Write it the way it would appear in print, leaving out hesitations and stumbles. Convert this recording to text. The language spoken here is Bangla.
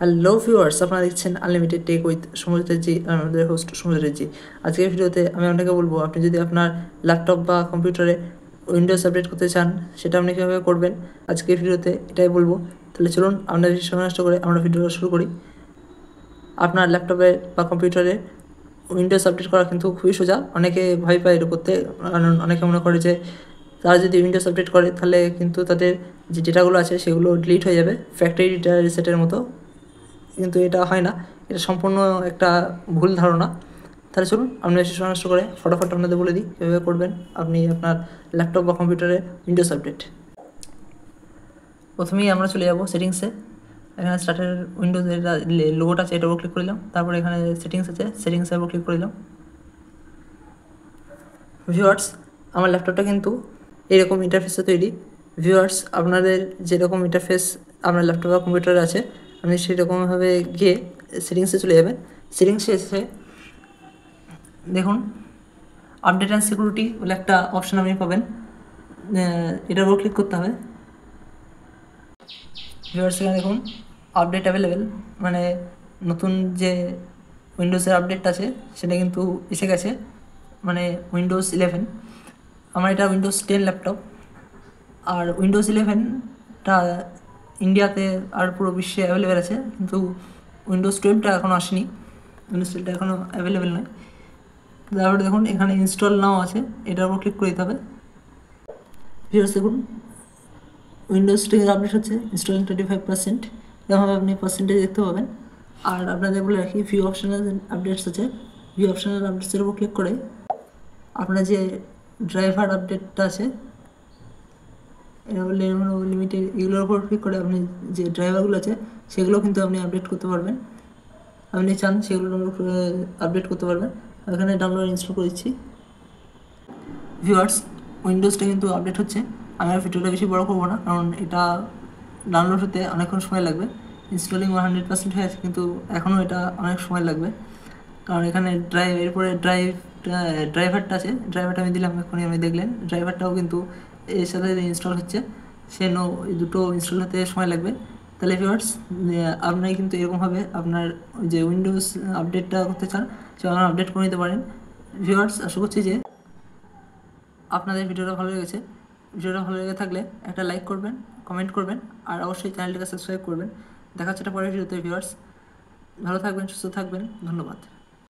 হ্যালো ভিউয়ার্স, আপনারা দেখছেন আনলিমিটেড টেক উইথ সমুদ্রের জি, আমাদের হোস্ট সমুদ্রের জি। আজকের ভিডিওতে আমি আপনাকে বলবো, আপনি যদি আপনার ল্যাপটপ বা কম্পিউটারে উইন্ডোজ আপডেট করতে চান, সেটা আপনি কীভাবে করবেন আজকের ভিডিওতে এটাই বলবো। তাহলে চলুন আমরা সময় নষ্ট করে আমরা ভিডিওটা শুরু করি। আপনার ল্যাপটপে বা কম্পিউটারে উইন্ডোজ আপডেট করা কিন্তু খুবই সোজা। অনেকে ভয় পায় এটা করতে, কারণ অনেকে মনে করে যে তারা যদি উইন্ডোজ আপডেট করে তাহলে কিন্তু তাদের যে ডেটাগুলো আছে সেগুলো ডিলিট হয়ে যাবে, ফ্যাক্টরি ডেটা রিসেটের মতো। কিন্তু এটা হয় না, এটা সম্পূর্ণ একটা ভুল ধারণা। তাহলে চলুন আমরা বেশি সময় নষ্ট করে ফটাফট আপনাদের বলে দিই কীভাবে করবেন আপনি আপনার ল্যাপটপ বা কম্পিউটারে উইন্ডোজ আপডেট। প্রথমেই আমরা চলে যাব সেটিংসে। এখানে স্টার্টের উইন্ডোজের লোগোটা আছে, এটা উপর ক্লিক করলাম। তারপরে এখানে সেটিংস আছে, সেটিংসের উপর ক্লিক করলাম। ভিউয়ার্স, আমার ল্যাপটপটা কিন্তু এরকম ইন্টারফেসে তৈরি। ভিউয়ার্স, আপনাদের যেরকম ইন্টারফেস আপনার ল্যাপটপ বা কম্পিউটারে আছে, আপনি সেরকমভাবে গিয়ে সেটিংসে চলে যাবেন। সেটিংসে এসে দেখুন আপডেট অ্যান্ড সিকিউরিটি বলে একটা অপশান আপনি পাবেন, এটার উপর ক্লিক করতে হবে। ভিউয়ার্স, এখানে দেখুন আপডেট অ্যাভেলেবেল, মানে নতুন যে উইন্ডোজের আপডেট আছে সেটা কিন্তু এসে গেছে, মানে উইন্ডোজ 11। আমার এটা উইন্ডোজ 10 ল্যাপটপ, আর উইন্ডোজ 11টা ইন্ডিয়াতে আর পুরো বিশ্বে অ্যাভেলেবেল আছে, কিন্তু উইন্ডোজ 12টা এখনও আসেনি, উইন্ডোজ 12টা এখনও অ্যাভেলেবেল নয়। তারপরে দেখুন এখানে ইনস্টল নাও আছে, এটার উপর ক্লিক করে দিতে হবে। ভিউয়ার্স, দেখুন উইন্ডোজ 10 আপডেট হচ্ছে, ইনস্টলিং 25%, এরকমভাবে আপনি পার্সেন্টেজ দেখতে পাবেন। আর আপনাদের বলে রাখি, ভিউ অপশনাল আপডেটস আছে, ভিউ অপশনাল আপডেটসের উপর ক্লিক করে আপনার যে ড্রাইভার আপডেটটা আছে, লিমিটেড, এগুলোর উপর ক্লিক করে আপনি যে ড্রাইভারগুলো আছে সেগুলো কিন্তু আপনি আপডেট করতে পারবেন। আপনি চান সেগুলো আপডেট করতে পারবেন। এখানে ডাউনলোড ইনস্টল করে দিচ্ছি। ভিউয়ার্স, উইন্ডোজটা কিন্তু আপডেট হচ্ছে। আমি আর ভিডিওটা বেশি বড় করবো না, কারণ এটা ডাউনলোড হতে অনেকক্ষণ সময় লাগবে। ইনস্টলিং 100% হয়ে আছে, কিন্তু এখনও এটা অনেক সময় লাগবে, কারণ এখানে এরপরে ড্রাইভারটা আছে, ড্রাইভারটা আমি দিলাম, এক্ষুনি আমি দেখলেন ড্রাইভারটাও কিন্তু এর সাথে ইনস্টল হচ্ছে, দুটো ইনস্টল হতে সময় লাগবে। তাহলে ভিউয়ার্স, আপনি কিন্তু এরকমভাবে আপনার যে উইন্ডোজ আপডেটটা করতে চান সেটা আপডেট করে নিতে পারেন। ভিউয়ার্স, আশা করছি যে আপনাদের ভিডিওটা ভালো লেগেছে। ভিডিওটা ভালো লেগে থাকলে একটা লাইক করবেন, কমেন্ট করবেন, আর অবশ্যই চ্যানেলটিকে সাবস্ক্রাইব করবেন। দেখা হচ্ছে পরের ভিডিওতে। ভিউয়ার্স, ভালো থাকবেন, সুস্থ থাকবেন, ধন্যবাদ।